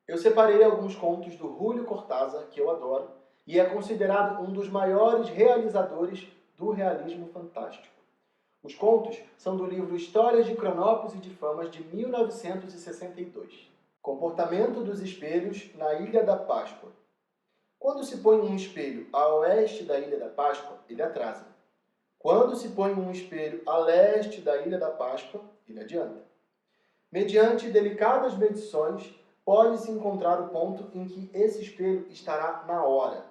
Eu separei alguns contos do Julio Cortázar, que eu adoro, e é considerado um dos maiores realizadores do realismo fantástico. Os contos são do livro Histórias de Cronópios e de Famas, de 1962. Comportamento dos espelhos na Ilha da Páscoa. Quando se põe um espelho a oeste da Ilha da Páscoa, ele atrasa. Quando se põe um espelho a leste da Ilha da Páscoa, ele adianta. Mediante delicadas medições, pode-se encontrar o ponto em que esse espelho estará na hora.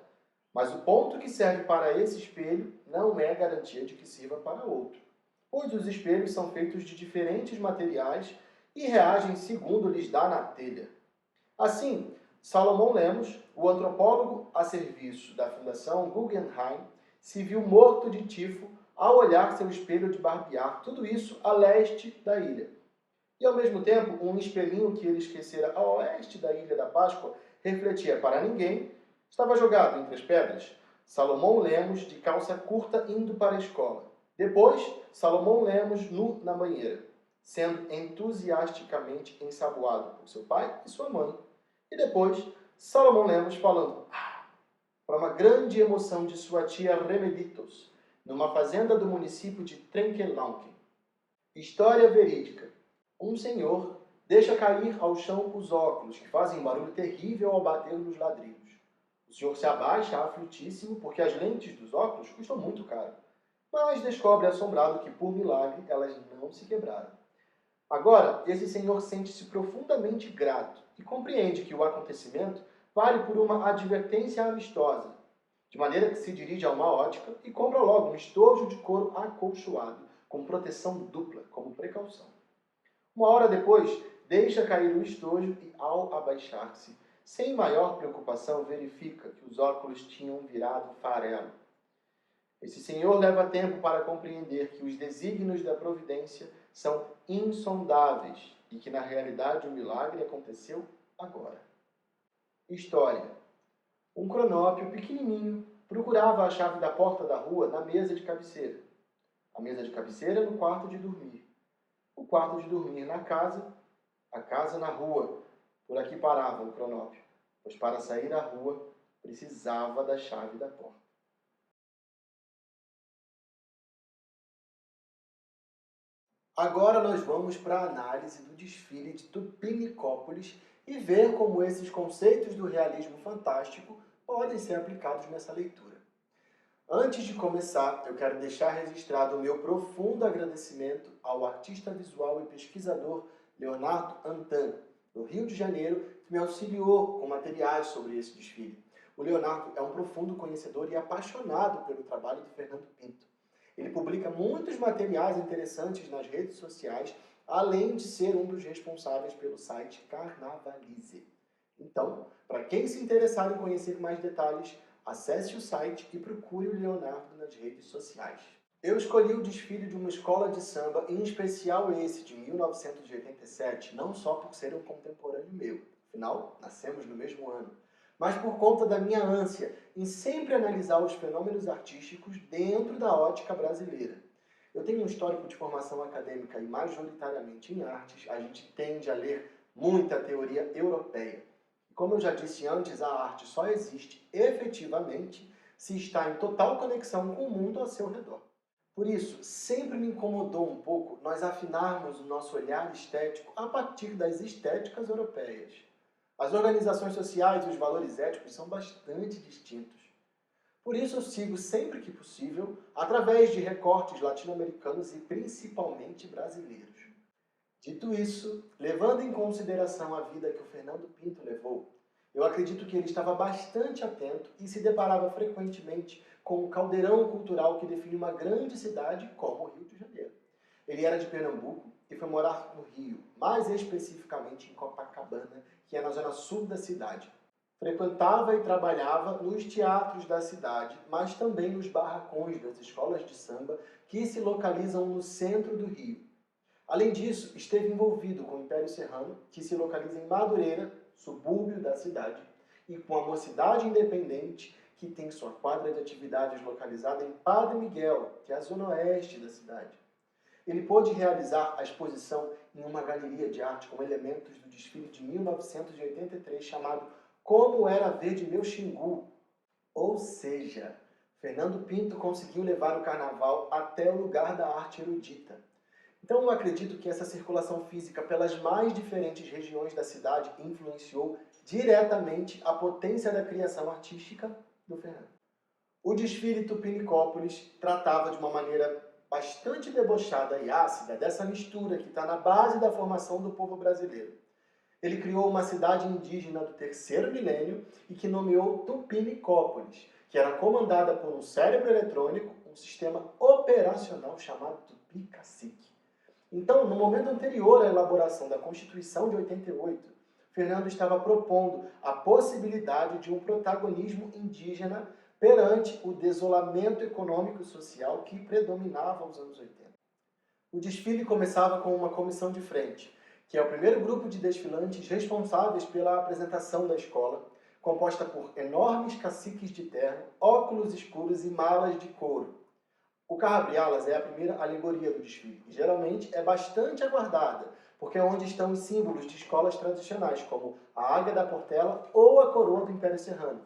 Mas o ponto que serve para esse espelho não é garantia de que sirva para outro, pois os espelhos são feitos de diferentes materiais e reagem segundo lhes dá na telha. Assim, Salomão Lemos, o antropólogo a serviço da Fundação Guggenheim, se viu morto de tifo ao olhar seu espelho de barbear, tudo isso a leste da ilha. E, ao mesmo tempo, um espelhinho que ele esquecera a oeste da Ilha da Páscoa refletia para ninguém, estava jogado entre as pedras. Salomão Lemos, de calça curta, indo para a escola. Depois, Salomão Lemos, nu na banheira, sendo entusiasticamente ensaboado por seu pai e sua mãe. E depois, Salomão Lemos falando para uma grande emoção de sua tia Remeditos, numa fazenda do município de Trenquelanque. História verídica. Um senhor deixa cair ao chão os óculos, que fazem um barulho terrível ao bater nos ladrilhos. O senhor se abaixa aflitíssimo, porque as lentes dos óculos custam muito caro, mas descobre assombrado que, por milagre, elas não se quebraram. Agora, esse senhor sente-se profundamente grato e compreende que o acontecimento vale por uma advertência amistosa, de maneira que se dirige a uma ótica e compra logo um estojo de couro acolchoado, com proteção dupla, como precaução. Uma hora depois, deixa cair o estojo e, ao abaixar-se, sem maior preocupação, verifica que os óculos tinham virado farelo. Esse senhor leva tempo para compreender que os desígnios da providência são insondáveis e que, na realidade, o milagre aconteceu agora. História. Um cronópio pequenininho procurava a chave da porta da rua na mesa de cabeceira. A mesa de cabeceira no quarto de dormir. O quarto de dormir na casa, a casa na rua. Por aqui parava o cronópio, pois para sair à rua precisava da chave da porta. Agora nós vamos para a análise do desfile de Tupiniquópolis e ver como esses conceitos do realismo fantástico podem ser aplicados nessa leitura. Antes de começar, eu quero deixar registrado o meu profundo agradecimento ao artista visual e pesquisador Leonardo Antan, do Rio de Janeiro, que me auxiliou com materiais sobre esse desfile. O Leonardo é um profundo conhecedor e apaixonado pelo trabalho do Fernando Pinto. Ele publica muitos materiais interessantes nas redes sociais, além de ser um dos responsáveis pelo site Carnavalize. Então, para quem se interessar em conhecer mais detalhes, acesse o site e procure o Leonardo nas redes sociais. Eu escolhi o desfile de uma escola de samba, em especial esse de 1987, não só por ser um contemporâneo meu, afinal, nascemos no mesmo ano, mas por conta da minha ânsia em sempre analisar os fenômenos artísticos dentro da ótica brasileira. Eu tenho um histórico de formação acadêmica e majoritariamente em artes, a gente tende a ler muita teoria europeia. E como eu já disse antes, a arte só existe efetivamente se está em total conexão com o mundo ao seu redor. Por isso, sempre me incomodou um pouco nós afinarmos o nosso olhar estético a partir das estéticas europeias. As organizações sociais e os valores éticos são bastante distintos. Por isso eu sigo sempre que possível através de recortes latino-americanos e principalmente brasileiros. Dito isso, levando em consideração a vida que o Fernando Pinto levou, eu acredito que ele estava bastante atento e se deparava frequentemente com o caldeirão cultural que define uma grande cidade como o Rio de Janeiro. Ele era de Pernambuco e foi morar no Rio, mais especificamente em Copacabana, que é na zona sul da cidade. Frequentava e trabalhava nos teatros da cidade, mas também nos barracões das escolas de samba que se localizam no centro do Rio. Além disso, esteve envolvido com o Império Serrano, que se localiza em Madureira, subúrbio da cidade, e com a Mocidade Independente, que tem sua quadra de atividades localizada em Padre Miguel, que é a zona oeste da cidade. Ele pôde realizar a exposição em uma galeria de arte com elementos do desfile de 1983 chamado Como Era Verde Meu Xingu. Ou seja, Fernando Pinto conseguiu levar o carnaval até o lugar da arte erudita. Então eu acredito que essa circulação física pelas mais diferentes regiões da cidade influenciou diretamente a potência da criação artística do Fernando. O desfile Tupinicópolis tratava de uma maneira bastante debochada e ácida dessa mistura que está na base da formação do povo brasileiro. Ele criou uma cidade indígena do terceiro milênio e que nomeou Tupinicópolis, que era comandada por um cérebro eletrônico, um sistema operacional chamado Tupi-Cacique. Então, no momento anterior à elaboração da Constituição de 88, Fernando estava propondo a possibilidade de um protagonismo indígena perante o desolamento econômico e social que predominava aos anos 80. O desfile começava com uma comissão de frente, que é o primeiro grupo de desfilantes responsáveis pela apresentação da escola, composta por enormes caciques de terno, óculos escuros e malas de couro. O carrabrialas é a primeira alegoria do desfile e geralmente é bastante aguardada, porque é onde estão os símbolos de escolas tradicionais, como a Águia da Portela ou a Coroa do Império Serrano.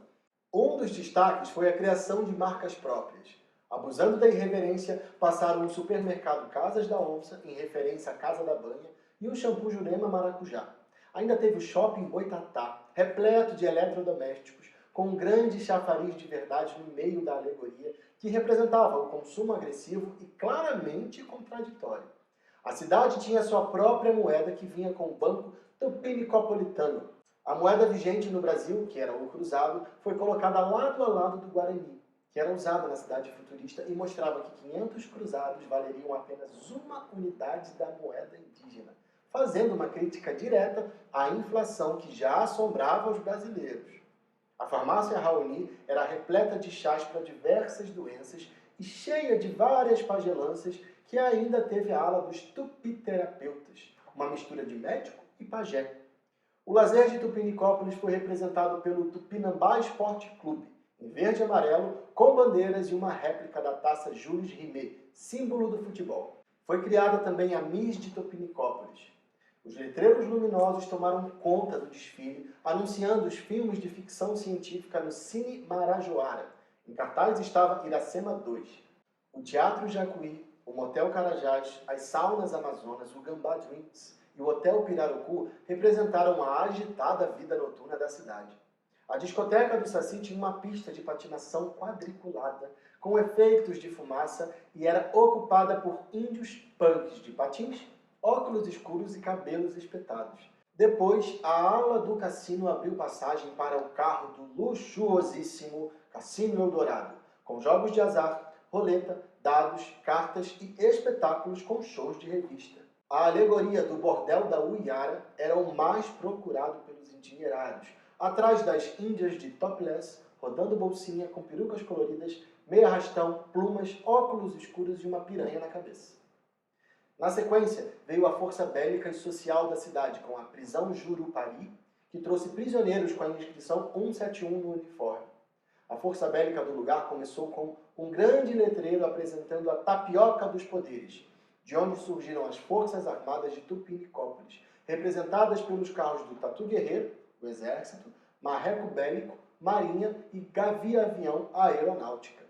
Um dos destaques foi a criação de marcas próprias. Abusando da irreverência, passaram o supermercado Casas da Onça, em referência à Casa da Banha, e o shampoo Jurema Maracujá. Ainda teve o shopping Boitatá, repleto de eletrodomésticos, com um grande chafariz de verdade no meio da alegoria, que representava o consumo agressivo e claramente contraditório. A cidade tinha sua própria moeda que vinha com o Banco Tupinicopolitano. A moeda vigente no Brasil, que era o cruzado, foi colocada lado a lado do Guarani, que era usada na cidade futurista e mostrava que 500 cruzados valeriam apenas uma unidade da moeda indígena, fazendo uma crítica direta à inflação que já assombrava os brasileiros. A farmácia Raoni era repleta de chás para diversas doenças e cheia de várias pagelâncias que ainda teve a ala dos tupiterapeutas, uma mistura de médico e pajé. O lazer de Tupinicópolis foi representado pelo Tupinambá Esporte Clube, em verde e amarelo, com bandeiras e uma réplica da taça Jules Rimet, símbolo do futebol. Foi criada também a Miss de Tupinicópolis. Os letreiros luminosos tomaram conta do desfile, anunciando os filmes de ficção científica no Cine Marajoara. Em cartaz estava Iracema 2. O Teatro Jacuí, o Motel Carajás, as Saunas Amazonas, o Gambá Drinks e o Hotel Pirarucu representaram a agitada vida noturna da cidade. A discoteca do Saci tinha uma pista de patinação quadriculada, com efeitos de fumaça, e era ocupada por índios punks de patins, óculos escuros e cabelos espetados. Depois, a ala do cassino abriu passagem para o carro do luxuosíssimo Cassino Eldorado, com jogos de azar, roleta, dados, cartas e espetáculos com shows de revista. A alegoria do Bordel da Uiara era o mais procurado pelos endinheirados, atrás das índias de topless, rodando bolsinha com perucas coloridas, meia arrastão, plumas, óculos escuros e uma piranha na cabeça. Na sequência, veio a força bélica e social da cidade, com a prisão Jurupari, que trouxe prisioneiros com a inscrição 171 no uniforme. A força bélica do lugar começou com um grande letreiro apresentando a Tapioca dos Poderes, de onde surgiram as Forças Armadas de Tupinicópolis, representadas pelos carros do Tatu Guerreiro, o Exército, Marreco Bélico, Marinha e Gavi-Avião Aeronáutica.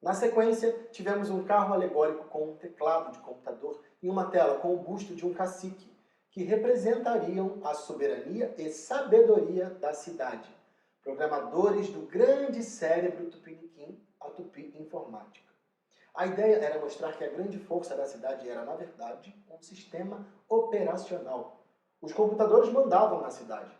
Na sequência, tivemos um carro alegórico com um teclado de computador e uma tela com o busto de um cacique, que representariam a soberania e sabedoria da cidade, programadores do grande cérebro tupiniquim, a Tupi Informática. A ideia era mostrar que a grande força da cidade era, na verdade, um sistema operacional. Os computadores mandavam na cidade.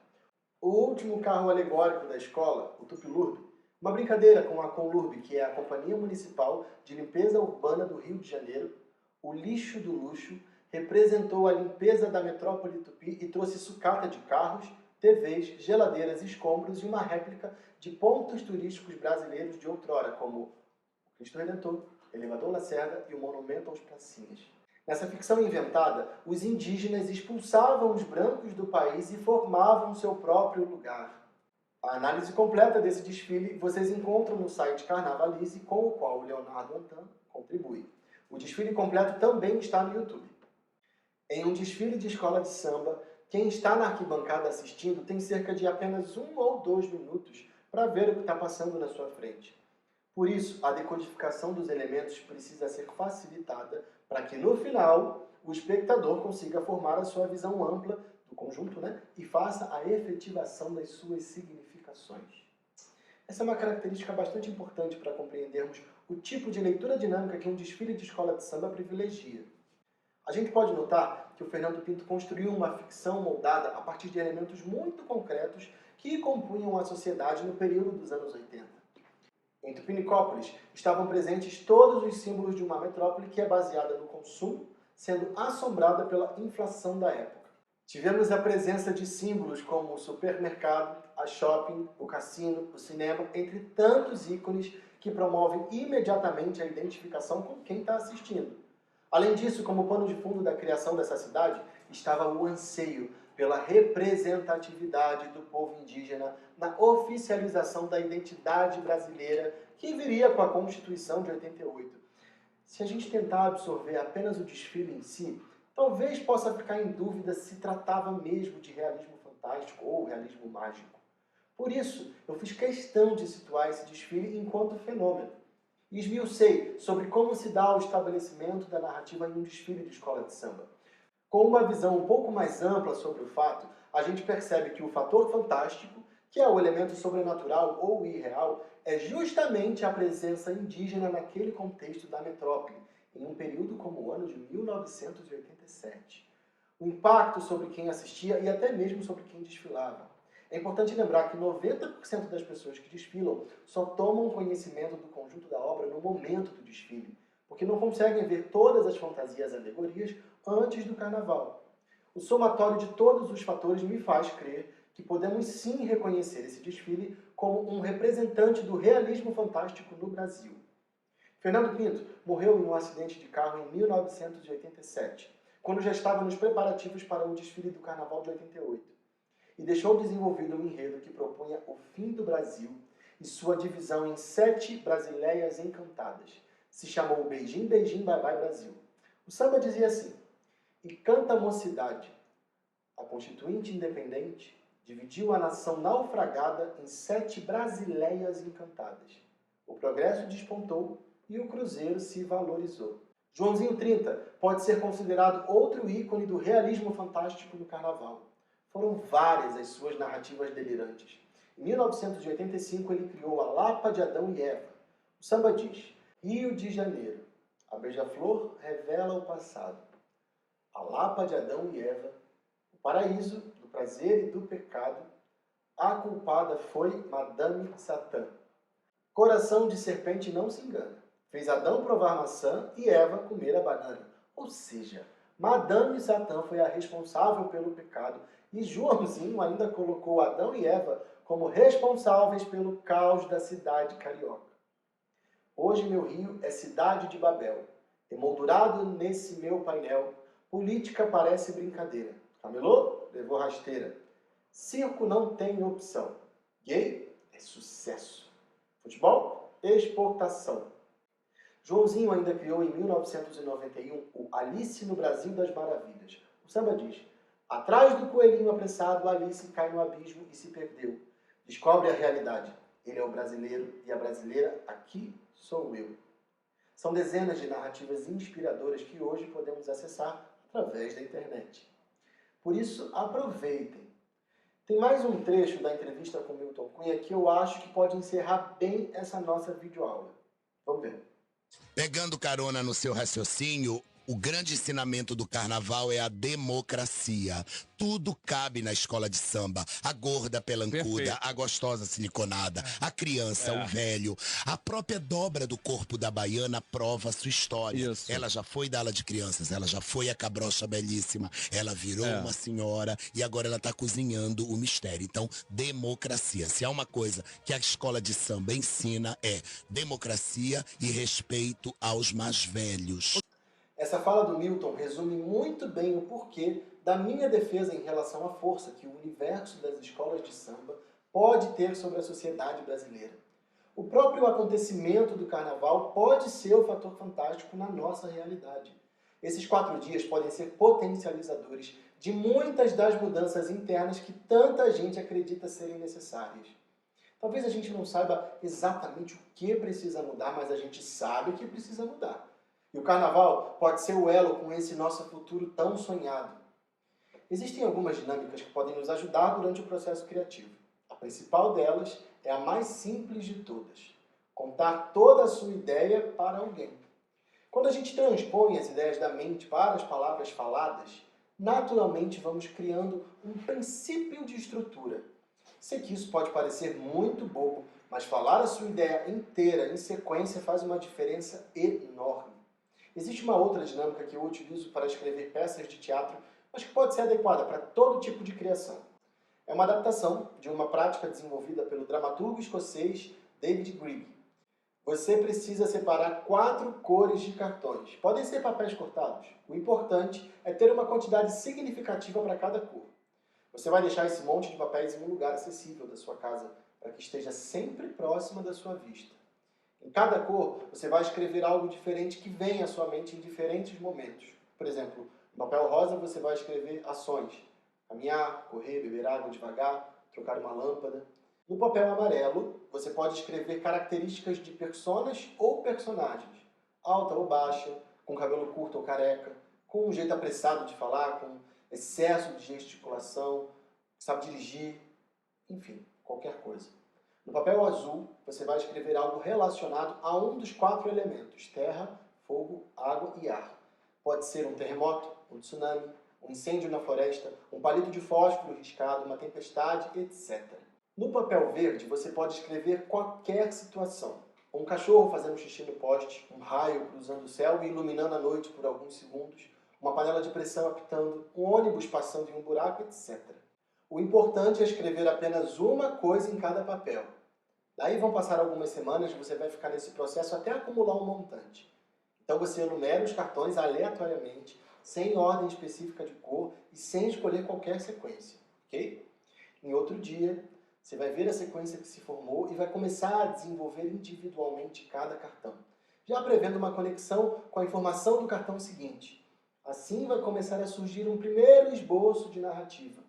O último carro alegórico da escola, o Tupilurbe, uma brincadeira com a Conlurbe, que é a Companhia Municipal de Limpeza Urbana do Rio de Janeiro, o lixo do luxo, representou a limpeza da metrópole Tupi e trouxe sucata de carros, TVs, geladeiras, escombros e uma réplica de pontos turísticos brasileiros de outrora, como o Cristo Redentor, Elevador Lacerda e o Monumento aos Pracinhas. Nessa ficção inventada, os indígenas expulsavam os brancos do país e formavam seu próprio lugar. A análise completa desse desfile vocês encontram no site Carnavalize, com o qual o Leonardo Antan contribui. O desfile completo também está no YouTube. Em um desfile de escola de samba, quem está na arquibancada assistindo tem cerca de apenas 1 ou 2 minutos para ver o que está passando na sua frente. Por isso, a decodificação dos elementos precisa ser facilitada para que, no final, o espectador consiga formar a sua visão ampla do conjunto, e faça a efetivação das suas significações. Essa é uma característica bastante importante para compreendermos o tipo de leitura dinâmica que um desfile de escola de samba privilegia. A gente pode notar que o Fernando Pinto construiu uma ficção moldada a partir de elementos muito concretos que compunham a sociedade no período dos anos 80. Em Tupinicópolis estavam presentes todos os símbolos de uma metrópole que é baseada no consumo, sendo assombrada pela inflação da época. Tivemos a presença de símbolos como o supermercado, a shopping, o cassino, o cinema, entre tantos ícones que promovem imediatamente a identificação com quem está assistindo. Além disso, como pano de fundo da criação dessa cidade, estava o anseio pela representatividade do povo indígena na oficialização da identidade brasileira que viria com a Constituição de 88. Se a gente tentar absorver apenas o desfile em si, talvez possa ficar em dúvida se tratava mesmo de realismo fantástico ou realismo mágico. Por isso, eu fiz questão de situar esse desfile enquanto fenômeno. E esmiucei sobre como se dá o estabelecimento da narrativa em um desfile de escola de samba. Com uma visão um pouco mais ampla sobre o fato, a gente percebe que o fator fantástico, que é o elemento sobrenatural ou irreal, é justamente a presença indígena naquele contexto da metrópole, em um período como o ano de 1987. O impacto sobre quem assistia e até mesmo sobre quem desfilava. É importante lembrar que 90% das pessoas que desfilam só tomam conhecimento do conjunto da obra no momento do desfile, porque não conseguem ver todas as fantasias e alegorias antes do carnaval. O somatório de todos os fatores me faz crer que podemos sim reconhecer esse desfile como um representante do realismo fantástico no Brasil. Fernando Pinto morreu em um acidente de carro em 1987, quando já estava nos preparativos para o desfile do Carnaval de 88, e deixou desenvolvido um enredo que propunha o fim do Brasil e sua divisão em 7 brasileias encantadas. Se chamou Beijinho, Beijinho, Bye Bye Brasil. O samba dizia assim: e canta a mocidade, a Constituinte Independente dividiu a nação naufragada em 7 brasileias encantadas. O progresso despontou e o cruzeiro se valorizou. Joãozinho 30 pode ser considerado outro ícone do realismo fantástico no carnaval. Foram várias as suas narrativas delirantes. Em 1985 ele criou a Lapa de Adão e Eva. O samba diz: Rio de Janeiro, a beija-flor revela o passado. A Lapa de Adão e Eva, o paraíso do prazer e do pecado, a culpada foi Madame Satã. Coração de serpente não se engana. Fez Adão provar maçã e Eva comer a banana. Ou seja, Madame Satã foi a responsável pelo pecado e Joãozinho ainda colocou Adão e Eva como responsáveis pelo caos da cidade carioca. Hoje meu rio é cidade de Babel, emoldurado nesse meu painel, política parece brincadeira. Camelô levou rasteira. Circo não tem opção. Gay é sucesso. Futebol, exportação. Joãozinho ainda criou em 1991 o Alice no Brasil das Maravilhas. O samba diz: atrás do coelhinho apressado, Alice cai no abismo e se perdeu. Descobre a realidade. Ele é o brasileiro e a brasileira aqui sou eu. São dezenas de narrativas inspiradoras que hoje podemos acessar através da internet. Por isso, aproveitem. Tem mais um trecho da entrevista com Milton Cunha que eu acho que pode encerrar bem essa nossa videoaula. Vamos ver. Pegando carona no seu raciocínio, o grande ensinamento do carnaval é a democracia. Tudo cabe na escola de samba. A gorda pelancuda, Perfeito. a gostosa siliconada, a criança, o velho. A própria dobra do corpo da baiana prova a sua história. Isso. Ela já foi da ala de crianças, ela já foi a cabrocha belíssima, ela virou uma senhora e agora ela tá cozinhando o mistério. Então, democracia. Se há uma coisa que a escola de samba ensina é democracia e respeito aos mais velhos. Essa fala do Milton resume muito bem o porquê da minha defesa em relação à força que o universo das escolas de samba pode ter sobre a sociedade brasileira. O próprio acontecimento do carnaval pode ser o fator fantástico na nossa realidade. Esses 4 dias podem ser potencializadores de muitas das mudanças internas que tanta gente acredita serem necessárias. Talvez a gente não saiba exatamente o que precisa mudar, mas a gente sabe que precisa mudar. E o carnaval pode ser o elo com esse nosso futuro tão sonhado. Existem algumas dinâmicas que podem nos ajudar durante o processo criativo. A principal delas é a mais simples de todas: contar toda a sua ideia para alguém. Quando a gente transpõe as ideias da mente para as palavras faladas, naturalmente vamos criando um princípio de estrutura. Sei que isso pode parecer muito bobo, mas falar a sua ideia inteira em sequência faz uma diferença enorme. Existe uma outra dinâmica que eu utilizo para escrever peças de teatro, mas que pode ser adequada para todo tipo de criação. É uma adaptação de uma prática desenvolvida pelo dramaturgo escocês David Grieg. Você precisa separar 4 cores de cartões. Podem ser papéis cortados. O importante é ter uma quantidade significativa para cada cor. Você vai deixar esse monte de papéis em um lugar acessível da sua casa, para que esteja sempre próxima da sua vista. Em cada cor, você vai escrever algo diferente que vem à sua mente em diferentes momentos. Por exemplo, no papel rosa você vai escrever ações: caminhar, correr, beber água devagar, trocar uma lâmpada. No papel amarelo, você pode escrever características de personas ou personagens: alta ou baixa, com cabelo curto ou careca, com um jeito apressado de falar, com excesso de gesticulação, sabe dirigir, enfim, qualquer coisa. No papel azul, você vai escrever algo relacionado a um dos 4 elementos: terra, fogo, água e ar. Pode ser um terremoto, um tsunami, um incêndio na floresta, um palito de fósforo riscado, uma tempestade, etc. No papel verde, você pode escrever qualquer situação: um cachorro fazendo xixi no poste, um raio cruzando o céu e iluminando a noite por alguns segundos, uma panela de pressão apitando, um ônibus passando em um buraco, etc. O importante é escrever apenas uma coisa em cada papel. Daí vão passar algumas semanas e você vai ficar nesse processo até acumular um montante. Então você enumera os cartões aleatoriamente, sem ordem específica de cor e sem escolher qualquer sequência, ok? Em outro dia, você vai ver a sequência que se formou e vai começar a desenvolver individualmente cada cartão, já prevendo uma conexão com a informação do cartão seguinte. Assim vai começar a surgir um primeiro esboço de narrativa.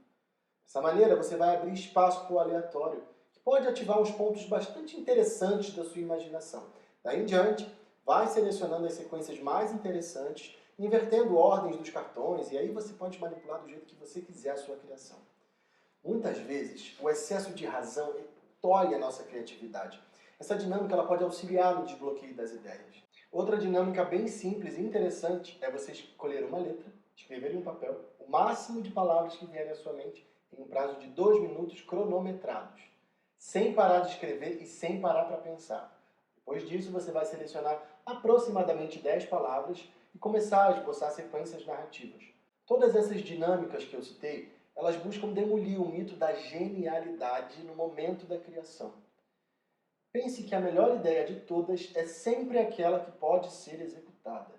Dessa maneira, você vai abrir espaço para o aleatório, que pode ativar uns pontos bastante interessantes da sua imaginação. Daí em diante, vai selecionando as sequências mais interessantes, invertendo ordens dos cartões, e aí você pode manipular do jeito que você quiser a sua criação. Muitas vezes, o excesso de razão tolhe a nossa criatividade. Essa dinâmica ela pode auxiliar no desbloqueio das ideias. Outra dinâmica bem simples e interessante é você escolher uma letra, escrever em um papel o máximo de palavras que vierem à sua mente em um prazo de 2 minutos cronometrados, sem parar de escrever e sem parar para pensar. Depois disso, você vai selecionar aproximadamente 10 palavras e começar a esboçar sequências narrativas. Todas essas dinâmicas que eu citei, elas buscam demolir o mito da genialidade no momento da criação. Pense que a melhor ideia de todas é sempre aquela que pode ser executada.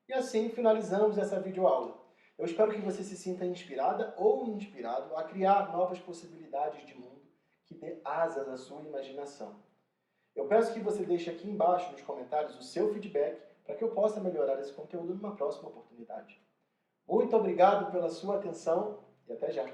E assim finalizamos essa videoaula. Eu espero que você se sinta inspirada ou inspirado a criar novas possibilidades de mundo que dê asas à sua imaginação. Eu peço que você deixe aqui embaixo nos comentários o seu feedback para que eu possa melhorar esse conteúdo numa próxima oportunidade. Muito obrigado pela sua atenção e até já!